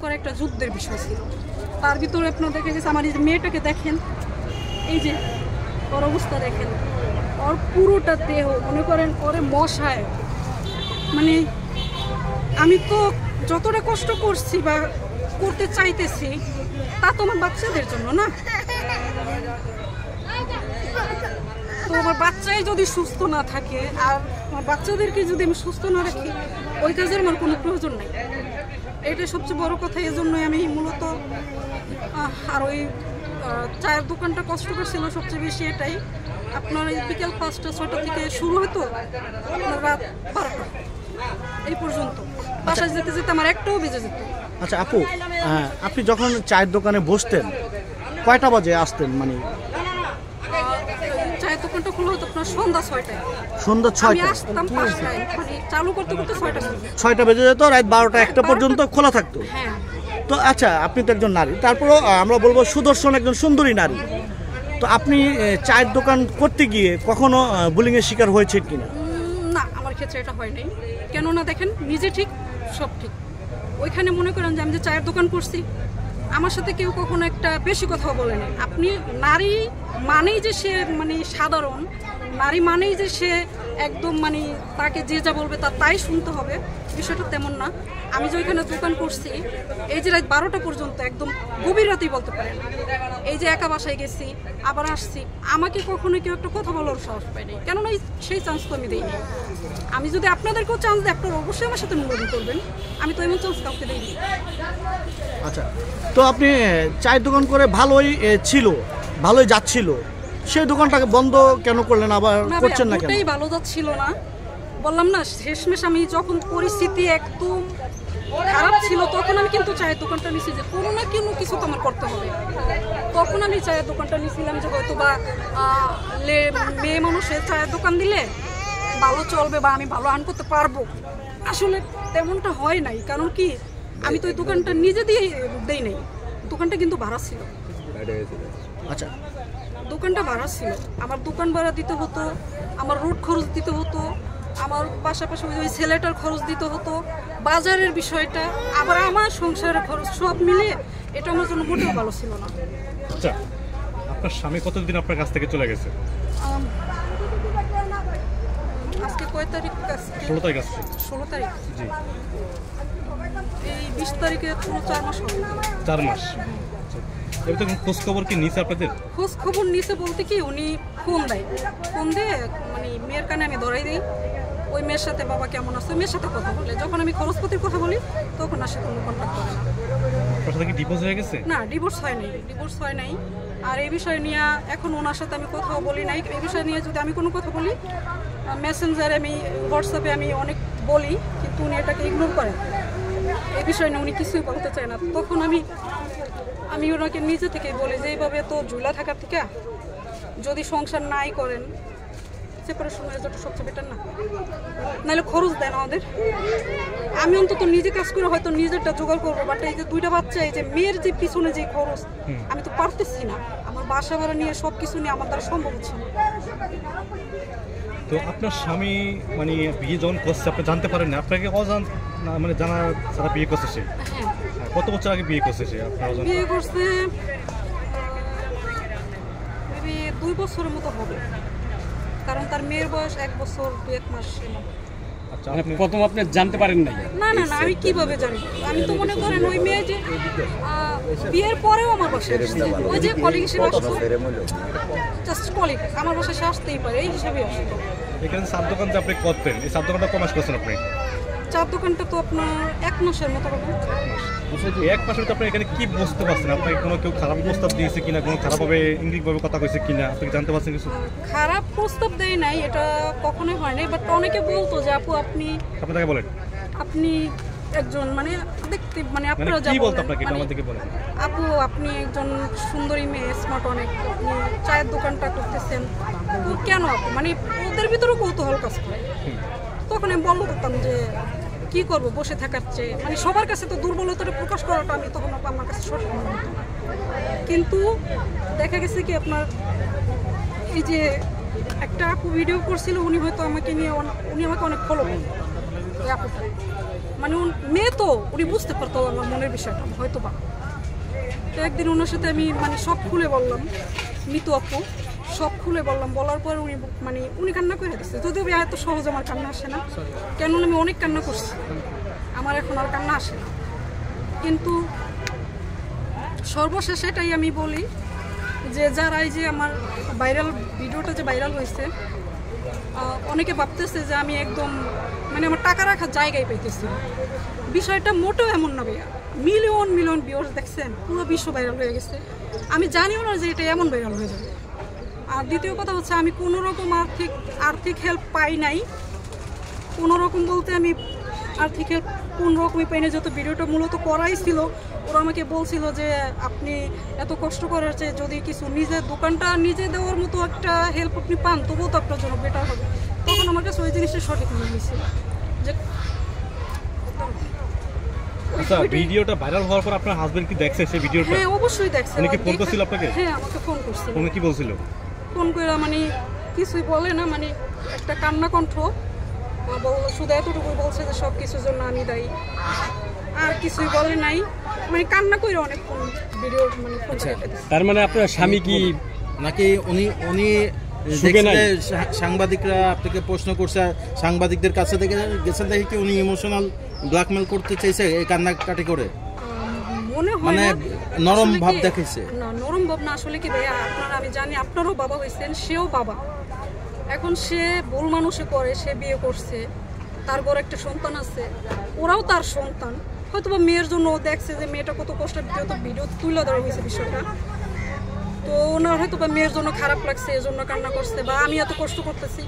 করা একটা যুদ্ধের বিষয় ছিল। তার ভিতরে আপনার দেখা গেছে আমার এই যে মেয়েটাকে দেখেন, এই যে ওর অবস্থা দেখেন, ওর পুরোটা দেহ মনে করেন ওরে মশায়, মানে আমি তো যতটা কষ্ট করছি বা করতে চাইতেছি তা তো আমার বাচ্চাদের জন্য না। তো আমার বাচ্চাই যদি সুস্থ না থাকে আর আমার বাচ্চাদেরকে যদি আমি সুস্থ না রাখি, ওই কাজের আমার কোনো প্রয়োজন নেই। এটাই সবচেয়ে বড় কথা। এজন্যই আমি মূলত আর ওই চায়ের দোকানটা কষ্টকর ছিল সবচেয়ে বেশি এটাই। আপনার এই বিকেল 5টা-6টা থেকে শুরু হতো, আপনার রাত 12টা এই পর্যন্ত। বাসায় যেতে যেতে আমার 1টাও বেজে যেত। আচ্ছা আপু, আপনি যখন চায়ের দোকানে বসতেন কয়টা বাজে আসতেন? মানে চায়ের দোকানটা খোলা হতো আপনার সন্ধ্যা 6টায়। সন্ধ্যা 6টায়? আমি আসতাম 5টায়, মানে চালু করতে করতে 6টা বেজে যেত, রাত 12টা-1টা পর্যন্ত খোলা থাকতো। হ্যাঁ। তো আচ্ছা, আপনি তো একজন নারী, তারপরও আমরা বলবো সুদর্শন একজন সুন্দরী নারী। তো আপনি চায়ের দোকান করতে গিয়ে কখনো বুলিংয়ের শিকার হয়েছে কিনা? না, আমার ক্ষেত্রে এটা হয় নাই। কেননা দেখেন, নিজে ঠিক সব ঠিক। ওইখানে মনে করেন যে আমি যে চায়ের দোকান করছি, আমার সাথে কেউ কখনো একটা বেশি কথা বলে নাই। আপনি নারী মানেই যে সে মানে সাধারণ, নারী মানেই যে সে একদম মানে তাকে যে যা বলবে তাই শুনতে হবে, বিষয়টা তেমন না। আমি যে ওইখানে দোকান করছি, এই যে রাত 12টা পর্যন্ত একদম গভীর রাতেই বলতে পারেন, এই যে একা বাসায় গেছি আবার আসছি, আমাকে কখনো কেউ একটা কথা বলার সাহস পায় নাই। কেননা সেই চান্স তো আমি দিইনি। আমি যদি আপনাদেরকেও চান্স দিই, আপনারা অবশ্যই আমার সাথে মূল্যায়ন করবেন। আমি তো এমন চান্স কাউকে দিইনি। আচ্ছা, তো আপনি চায়ের দোকান করে ভালোই ছিল, ভালোই যাচ্ছিল, সেই দোকানটাকে বন্ধ কেন করলেন, আবার করছেন না কেন? ওটাই ভালো যাচ্ছিল না, বললাম না। শেষমেশ আমি যখন পরিস্থিতি একদম খারাপ ছিল, তখন আমি কিন্তু চায়ের দোকানটা নিয়েছি যে কোনো না কোনো কিছু তো আমার করতে হবে। তখন আমি চায়ের দোকানটা নিয়েছিলাম যে হয়তো বা মেয়ে মানুষের চায়ের দোকান দিলে ভালো চলবে বা আমি ভালো আর্ন করতে পারবো। আসলে তেমনটা হয় নাই। কারণ কি, আমি তো ওই দোকানটা নিজে দিয়ে দেই নাই, দোকানটা কিন্তু ভাড়া ছিল। আচ্ছা, দোকানটা ভাড়া ছিল, আমার দোকান ভাড়া দিতে হতো, আমার রুট খরচ দিতে হতো, আমার পাশাপাশি ওই ছেলেটার খরচ দিতে হতো, বাজারের বিষয়টা, আবার আমার সংসারের খরচ, সব মিলিয়ে এটা আমার জন্য মোটেও ভালো ছিল না। আচ্ছা, আপনার স্বামী কতদিন আপনার কাছ থেকে চলে গেছে? আজকে কয় তারিখ? 16 তারিখ আসছে। 16 তারিখ? জি। এই 20 তারিখে পুরো 4 মাস হবে। 4 মাস। এবার তো খোঁজ খবর কি নিছে আপনাদের? খোঁজ খবর নিছে বলতে কি, উনি ফোন দেয়, ফোন দিয়ে মানে মেয়ের কানে আমি ধরাই দিই, ওই মেয়ের সাথে বাবা কেমন আছে, মেয়ের সাথে কথা বলে। যখন আমি খরচপাতির কথা বলি তখন আর সাথে কোনো কন্ট্যাক্ট করে না। আপনার সাথে কি ডিভোর্স হয়ে গেছে? না, ডিভোর্স হয় নাই, ডিভোর্স হয় নাই। আর এই বিষয় নিয়ে এখন ওনার সাথে আমি কথাও বলি নাই। এই বিষয় নিয়ে যদি আমি কোনো কথা বলি, মেসেঞ্জারে আমি, হোয়াটসঅ্যাপে আমি অনেক বলি, কিন্তু উনি এটাকে ইগনোর করেন। এই বিষয় নিয়ে উনি কিছুই বলতে চায় না। তখন আমি ওনাকে নিজে থেকেই বলি যে এইভাবে তো ঝুলা থাকার থেকে যদি সংসার নাই করেন, সেপারেশন হয়ে যাওয়াটা সবচেয়ে বেটার না? নাহলে খরচ দেয় না আমাদের। আমি অন্তত নিজে কাজ করে হয়তো নিজেরটা জোগাড় করবো, বাট এই যে 2টা বাচ্চা, এই যে মেয়ের যে পিছনে যে খরচ, আমি তো পারতেছি না। আমার বাসা ভাড়া নিয়ে সব কিছু নিয়ে আমার দ্বারা সম্ভব হচ্ছে না। তো আপনার স্বামী মানে বিয়ে যখন করছে আপনি জানতে পারেন না, আপনাকে মানে জানা ছাড়া বিয়ে করছে সে? হ্যাঁ। কত বছর আগে বিয়ে করছে সে? বিয়ে করছে 2 বছরের মতো হবে, কারণ তার মেয়ের বয়স 1 বছর 2-1 মাস। আচ্ছা, প্রথম আপনি জানতে পারেন নাই? না, আমি কিভাবে জানি? আমি তো মনে করেন ওই মেয়ে যে বিয়ের পরেও আমার বাসায় আসছে, ওই যে কলিগ হিসেবে আসতো, জাস্ট কলিগ, আমার বাসায় সে আসতেই পারে এই হিসাবে আসতো। এখানে চার দোকান যে আপনি করতেন, এই চার দোকানটা কমাস করছেন আপনি? চার দোকানটা তো আপনার 1 মাসের মতো হবে। 1 মাসের তো আপনি এখানে কি বুঝতে পারছেন? আপনাকে কোনো কেউ খারাপ প্রস্তাব দিয়েছে কিনা, কোনো খারাপভাবে ইংলিশভাবে কথা কইছে কিনা, আপনি জানতে পারছেন কিছু? খারাপ প্রস্তাব দেয় নাই, এটা কখনোই হয় নাই। বাট অনেকে বলতো যে আপু আপনি আপনাকে বলেন আপনি একজন মানে দেখতে মানে আপনারা যা বলতো আপনাকে আমাদেরকে বলেন, আপু আপনি একজন সুন্দরী মেয়ে, স্মার্ট অনেক, আপনি চায়ের দোকানটা করতেছেন, তো কেন আপু, মানে ওদের ভিতরেও কৌতূহল কাজ করে। তখন আমি বলতাম যে কি করব, বসে থাকার চেয়ে, মানে সবার কাছে তো দুর্বলতাটা প্রকাশ করাটা আমি তখন আমার কাছে সঠিক মনে হতো না। কিন্তু দেখা গেছে কি আপনার এই যে একটা আপু ভিডিও করছিল, উনি হয়তো আমাকে নিয়ে উনি আমাকে অনেক ফলো করেন, ওই আপুটা মানে মেয়ে তো উনি বুঝতে পারতো আমার মনের বিষয়টা হয়তো বা। তো একদিন ওনার সাথে আমি মানে সব খুলে বললাম, মিতু আপু সব খুলে বললাম, বলার পর উনি কান্না করে দিচ্ছে। যদিও এত সহজ আমার কান্না আসে না, কেন আমি অনেক কান্না করছি, আমার এখন আর কান্না আসে না। কিন্তু সর্বশেষ এটাই আমি বলি যে যারা এই যে আমার ভিডিওটা যে ভাইরাল হয়েছে, অনেকে ভাবতেছে যে আমি একদম মানে আমার টাকা রাখার জায়গায় পাইতেছি। বিষয়টা মোটেও এমন না ভাইয়া, মিলিয়ন মিলিয়ন ভিউয়ার্স দেখছেন, পুরো বিশ্ব ভাইরাল হয়ে গেছে। আমি জানিও না যে এটা এমন ভাইরাল হয়ে যাবে। আর দ্বিতীয় কথা হচ্ছে আমি কোনো রকম আর্থিক হেল্প পাই নাই। কোনো রকম বলতে আমি আর্থিক হেল্প কোনো রকমই পাই না। যত ভিডিওটা মূলত করাই ছিল, ওরা আমাকে বলছিল যে আপনি এত কষ্ট করার চেয়ে যদি কিছু নিজের দোকানটা নিজে দেওয়ার মতো একটা হেল্প আপনি পান, তবুও তো আপনার জন্য বেটার হবে। তখন আমার কাছে ওই জিনিসটা সঠিক মনে হয়েছিল যে আচ্ছা, ভিডিওটা ভাইরাল হওয়ার পর আপনার হাজবেন্ড কি দেখছে সেই ভিডিওটা? হ্যাঁ, অবশ্যই দেখছে। উনি কি ফোন করছিল আপনাকে? হ্যাঁ, আমাকে ফোন করছিল। উনি কি বলছিল? ফোন করে মানে কিছুই বলে না, মানে একটা কান্না কণ্ঠ, শুধু এতটুকুই বলছে যে সব কিছুর জন্য আমি দায়ী, আর কিছুই বলে নাই। মানে কান্না করে অনেক ভিডিও মানে ফোন কেটে দিচ্ছে। তার মানে আপনার স্বামী কি নাকি উনি সুখে নাই? সাংবাদিকরা আপনাকে প্রশ্ন করছে, সাংবাদিকদের কাছে থেকে গেছেন দেখে কি উনি ইমোশনাল ব্ল্যাকমেল করতে চাইছে এই কান্নাকাটি করে? মনে হয় মানে না, নরম আসলে ভাব কি- দেখাইছে? না, নরম ভাব না। আসলে কি ভাইয়া, আমি জানি আপনারও বাবা হয়েছেন, সেও বাবা। এখন সে ভুল মানুষে করে, সে বিয়ে করছে, তার ঘরে একটা সন্তান আছে, ওরাও তার সন্তান। হয়তো বা মেয়ের জন্য ও দেখছে যে মেয়েটা কত কষ্টের, যেহেতু ভিডিও তুলে ধরা হয়েছে বিষয়টা, তো ওনার হয়তো বা মেয়ের জন্য খারাপ লাগছে, এই জন্য কান্না করছে। বা আমি এত কষ্ট করতেছি,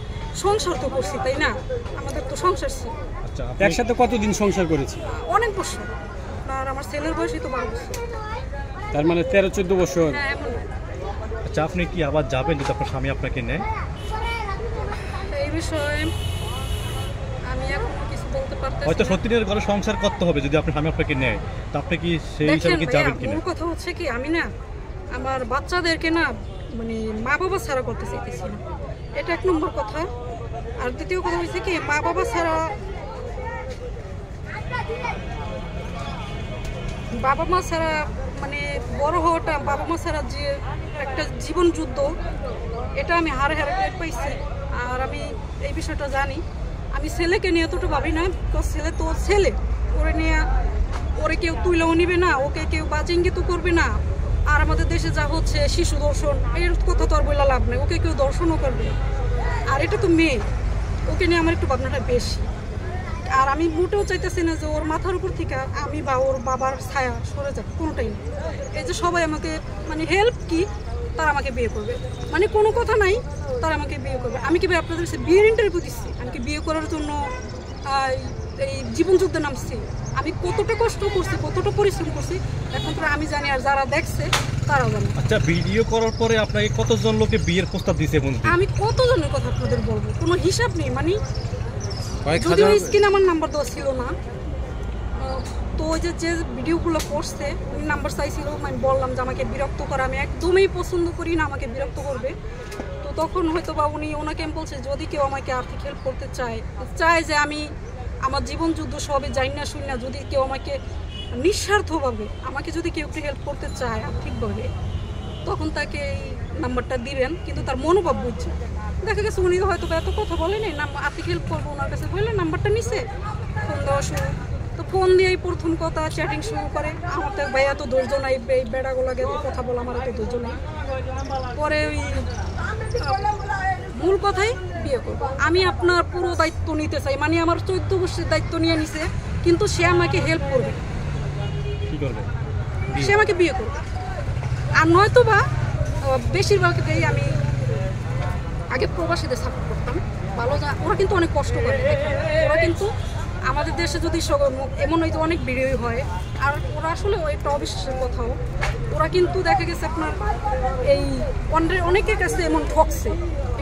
সংসার তো করছি, তাই না? আমাদের তো সংসার ছিল। আচ্ছা, একসাথে কতদিন সংসার করেছি? অনেক বছর। আর আমার ছেলের বয়সই তো 12 বছর। তার মানে 13-14 বছর। হ্যাঁ, এমন। আচ্ছা, আপনি কি আবার যাবেন যদি আপনার স্বামী আপনাকে নেয়? এই বিষয়ে আমি এখনো কিছু বলতে পারতেছি হয়তো না। সত্যিনের ঘরে সংসার করতে হবে যদি আপনার স্বামী আপনাকে নেয়, তো আপনি কি সেই দেখেন হিসাবে কি ভাইয়া, যাবেন কিনা? মূল কথা হচ্ছে কি, আমি না আমার বাচ্চাদেরকে না মানে মা বাবা ছাড়া করতে চাইতেছি না, এটা 1 নম্বর কথা। আর দ্বিতীয় কথা হচ্ছে কি, মা বাবা ছাড়া বাবা মা ছাড়া মানে বড় হওয়াটা, বাবা মা ছাড়া যে একটা জীবন যুদ্ধ, এটা আমি হারে হারে টের পাইছি। আর আমি এই বিষয়টা জানি। আমি ছেলেকে নিয়ে এতটা ভাবি না, তো ছেলে তো ছেলে, ওরে কেউ তুইলেও নিবে না, ওকে কেউ বাজিঙ্গিত করবে না। আর আমাদের দেশে যা হচ্ছে শিশু দর্শন, এর কথা তো আর বলে লাভ নেই, ওকে কেউ দর্শনও করবে না। আর এটা তো মেয়ে, ওকে নিয়ে আমার একটু ভাবনাটা বেশি। আর আমি মোটেও চাইতেছি না যে ওর মাথার উপর থেকে আমি বা ওর বাবার ছায়া সরে যাবে, কোনোটাই না। এই যে সবাই আমাকে মানে হেল্প কি, তারা আমাকে বিয়ে করবে, মানে কোনো কথা নাই, তারা আমাকে বিয়ে করবে। আমি কি ভাই আপনাদের কাছে বিয়ের ইন্টারভিউ দিচ্ছি? আমি কি বিয়ে করার জন্য এই জীবনযুদ্ধে নামছি? আমি কতটা কষ্ট করছি, কতটা পরিশ্রম করছি, এখন তো আমি জানি, আর যারা দেখছে তারাও জানে। আচ্ছা, ভিডিও করার পরে আপনাকে কতজন লোকে বিয়ের প্রস্তাব দিয়েছে বন্ধু? আমি কতজনের কথা আপনাদের বলবো, কোনো হিসাব নেই। মানে কয়েক যদিও হাজার? স্ক্রিন আমার নাম্বার দেওয়া ছিল না, তো ওই যে ভিডিওগুলো করছে উনি নাম্বার চাইছিল, আমি বললাম যে আমাকে বিরক্ত করে, আমি একদমই পছন্দ করি না, আমাকে বিরক্ত করবে। তো তখন হয়তো বা ওনাকে আমি বলছে যদি কেউ আমাকে আর্থিক হেল্প করতে চায় যে আমি আমার জীবন যুদ্ধ সবে যাই না শুনি না, যদি কেউ আমাকে নিঃস্বার্থভাবে আমাকে যদি কেউ একটু হেল্প করতে চায় আর্থিকভাবে, তখন তাকে এই নাম্বারটা দিবেন। কিন্তু তার মনোভাব বুঝছে। দেখা গেছে উনি হয়তো এত কথা বলেনি, আর্থিক হেল্প করবো ওনার কাছে বললে নাম্বারটা নিছে, ফোন দেওয়া শুরু। তো ফোন দিয়েই প্রথম কথা চ্যাটিং শুরু করে। আমার তো ভাই এত ধৈর্য নাই, এই বেড়াগুলাকে এত কথা বলা আমার এত ধৈর্য নেই। পরে ওই মূল কথাই বিয়ে করবো, আমি আপনার পুরো দায়িত্ব নিতে চাই, মানে আমার 14 বছরের দায়িত্ব নিয়ে নিছে, কিন্তু সে আমাকে হেল্প করবে, কি করবে? সে আমাকে বিয়ে করবে। আর নয়তো বা বেশিরভাগটাই আমি আগে প্রবাসীদের সাপোর্ট করতাম, ভালো ওরা কিন্তু অনেক কষ্ট করে, ওরা কিন্তু আমাদের দেশে যদি এমন হয়তো অনেক ভিডিওই হয়, আর ওরা আসলে একটা অবিশ্বাসের কথাও, ওরা কিন্তু দেখা গেছে আপনার এই অনেকের কাছে এমন ঠকছে,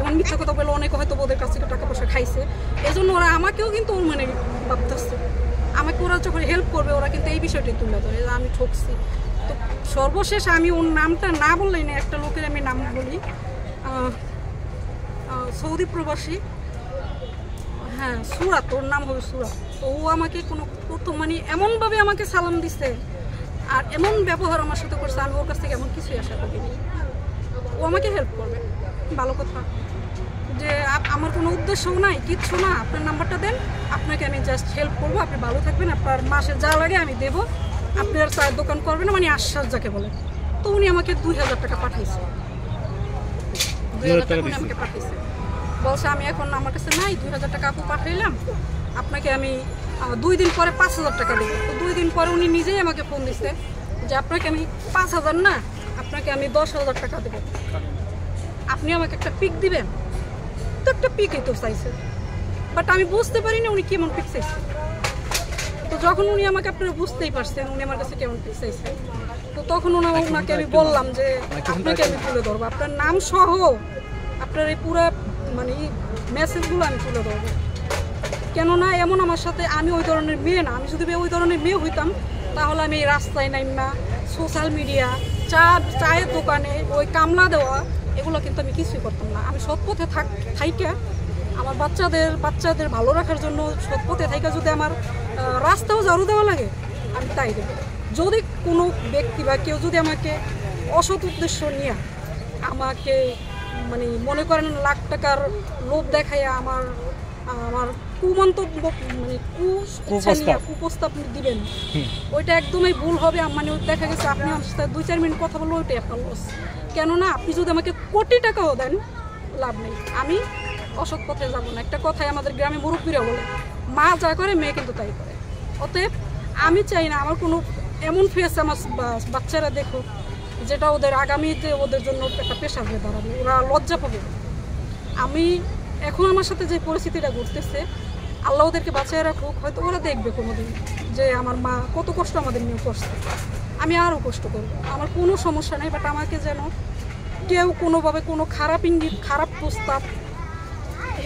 এমন মিথ্যা কথা বলে অনেকে হয়তো ওদের কাছ থেকে টাকা পয়সা খাইছে, এই জন্য ওরা আমাকেও কিন্তু মানে ভাবতেছে, আমাকে ওরা যখন হেল্প করবে ওরা কিন্তু এই বিষয়টাই তুলে ধরে যে আমি ঠকছি। তো সর্বশেষ আমি ওর নামটা না বললেই না, একটা লোকের আমি নাম বলি, সৌদি প্রবাসী, হ্যাঁ সুরাত, ওর নাম হবে সুরাত। তো ও আমাকে কোনো প্রথম মানে এমনভাবে আমাকে সালাম দিছে আর এমন ব্যবহার আমার সাথে করছে, আমি ওর কাছ থেকে এমন কিছুই আশা করিনি। ও আমাকে হেল্প করবে, ভালো কথা। যে আমার কোনো উদ্দেশ্যও নাই, কিচ্ছু না, আপনার নাম্বারটা দেন, আপনাকে আমি জাস্ট হেল্প করবো, আপনি ভালো থাকবেন, আপনার মাসে যা লাগে আমি দেবো, আপনি আর চায়ের দোকান করবেন না, মানে আশ্বাস যাকে বলে। তো উনি আমাকে 2000 টাকা পাঠাইছে, 2000 টাকা উনি আমাকে পাঠাইছে। বলছে আমি এখন আমার কাছে নাই, 2000 টাকা আপু পাঠাইলাম, আপনাকে আমি 2 দিন পরে 5000 টাকা দেবো। তো 2 দিন পরে উনি নিজেই আমাকে ফোন দিচ্ছে যে আপনাকে আমি 5000 না, আপনাকে আমি 10,000 টাকা দেবো, আপনি আমাকে একটা পিক দিবেন। তো একটা পিকই তো চাইছে, বাট আমি বুঝতে পারিনি উনি কেমন পিক চাইছে। তো যখন উনি আমাকে, আপনারা বুঝতেই পারছেন উনি আমার কাছে কেমন পিক চাইছে, তো তখন ওনাকে আমি বললাম যে আপনাকে আমি তুলে ধরবো, আপনার নাম সহ আপনার এই পুরো মানে মেসেজগুলো আমি তুলে ধরবো। কেননা এমন আমার সাথে, আমি ওই ধরনের মেয়ে না। আমি যদি ওই ধরনের মেয়ে হইতাম তাহলে আমি এই রাস্তায় নাইমা, সোশ্যাল মিডিয়া, চায়ের দোকানে ওই কামলা দেওয়া, এগুলো কিন্তু আমি কিছুই করতাম না। আমি সৎ পথে থাইকা আমার বাচ্চাদের ভালো রাখার জন্য সৎ পথে থাইকা যদি আমার রাস্তাও ঝাড়ু দেওয়া লাগে আমি তাই দেবো। যদি কোনো ব্যক্তি বা কেউ যদি আমাকে অসৎ উদ্দেশ্য নিয়ে আমাকে মানে মনে করেন লাখ টাকার লোভ দেখাইয়া আমার কুমন্তব্য মানে কুপ্রস্তাব দিবেন, ওইটা একদমই ভুল হবে। মানে দেখা গেছে আপনি আমার সাথে 2-4 মিনিট কথা বলবো, ওইটাই আপনার লস। কেননা আপনি যদি আমাকে কোটি টাকাও দেন লাভ নেই, আমি অসৎ পথে যাবো না। একটা কথাই আমাদের গ্রামে মুরব্বীরা বলে, মা যা করে মেয়ে কিন্তু তাই করে। অতএব আমি চাই না আমার কোনো এমন ফেস আমার বাচ্চারা দেখো যেটা ওদের আগামীতে ওদের জন্য একটা পেশা হয়ে দাঁড়াবে, ওরা লজ্জা পাবে। আমি এখন আমার সাথে যে পরিস্থিতিটা ঘটতেছে, আল্লাহ ওদেরকে বাঁচিয়ে রাখুক, হয়তো ওরা দেখবে কোনোদিন যে আমার মা কত কষ্ট আমাদের নিয়ে করছে, আমি আরও কষ্ট করব, আমার কোনো সমস্যা নেই। বাট আমাকে যেন কেউ কোনোভাবে কোনো খারাপ ইঙ্গিত, খারাপ প্রস্তাব,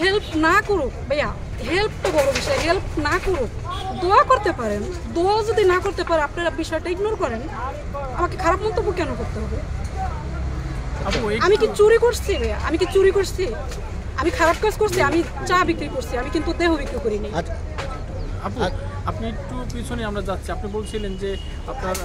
হেল্প না করুক। ভাইয়া হেল্প তো বড় বিষয়, হেল্প না করুক, দোয়া করতে পারেন। দোয়া যদি না করতে পারে, আপনারা বিষয়টা ইগনোর করেন, আমাকে খারাপ মন্তব্য কেন করতে হবে? আমি কি চুরি করছি ভাইয়া? আমি কি চুরি করছি? আমি খারাপ কাজ করছি? আমি চা বিক্রি করছি, আমি কিন্তু দেহ বিক্রি করিনি। আপু আপনি একটু পিছনে আমরা যাচ্ছি, আপনি বলছিলেন যে আপনার